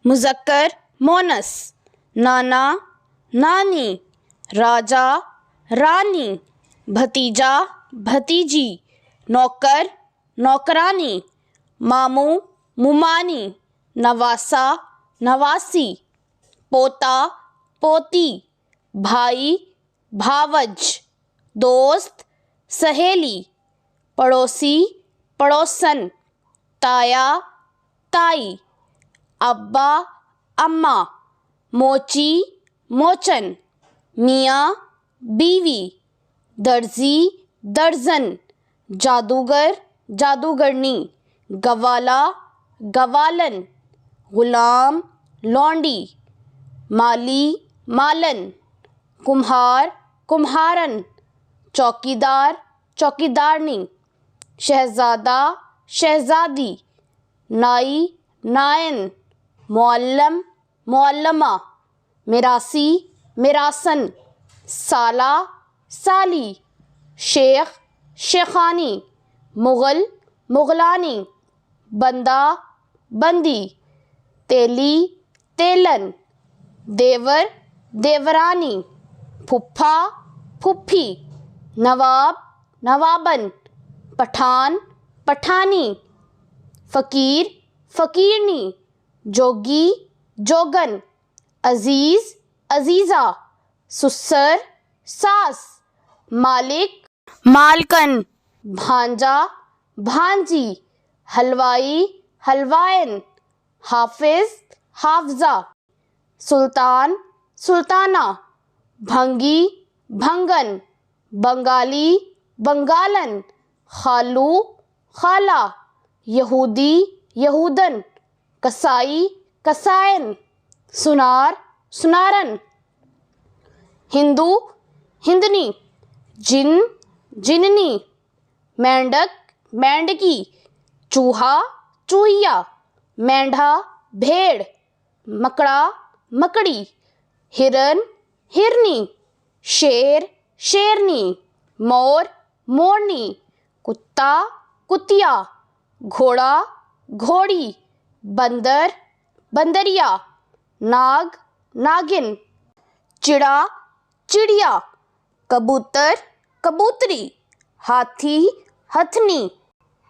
مذکر مونس، نانا نانی، راجا رانی، بھتیجا بھتیجی، نوکر نوکرانی، ماموں ممانی، نواسا نواسی، پوتا پوتی، بھائی بھاوج، دوست سہیلی، پڑوسی پڑوسن، تایا تائی، ابا اماں، موچی موچن، میاں بیوی، درزی درزن، جادوگر جادوگرنی، گوالا گوالن، غلام لونڈی، مالی مالن، کمہار کمہارن، چوکیدار چوکیدارنی، شہزادہ شہزادی، نائی نائن، معلم معلمہ، میراثی میراسن، سالہ سالی، شیخ شیخانی، مغل مغلانی، بندہ بندی، تیلی تیلن، دیور دیورانی، پھپھا پھپھی، نواب نوابن، پٹھان پٹھانی، فقیر فقیرنی، جوگی جوگن، عزیز عزیزہ، سسر ساس، مالک مالکن، بھانجا بھانجی، حلوائی حلوائن، حافظ حافظہ، سلطان سلطانہ، بھنگی بھنگن، بنگالی بنگالن، خالو خالہ، یہودی یہودن، کسائی کسائن، سنار سنارن، ہندو ہندنی، جن جننی، مینڈک مینڈکی، چوہا چوہیا، مینڈھا بھیڑ، مکڑا مکڑی، ہرن ہرنی، شیر شیرنی، مور مورنی، کتا کتیا، گھوڑا گھوڑی، بندر بندریا، ناگ ناگن، چڑا چڑیا، کبوتر کبوتری، ہاتھی ہتھنی۔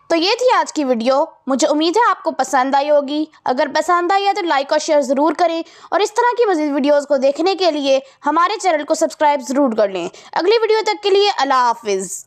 تو یہ تھی آج کی ویڈیو، مجھے امید ہے آپ کو پسند آئی ہوگی۔ اگر پسند آئی ہے تو لائک اور شیئر ضرور کریں، اور اس طرح کی مزید ویڈیوز کو دیکھنے کے لیے ہمارے چینل کو سبسکرائب ضرور کر لیں۔ اگلی ویڈیو تک کے لیے اللہ حافظ۔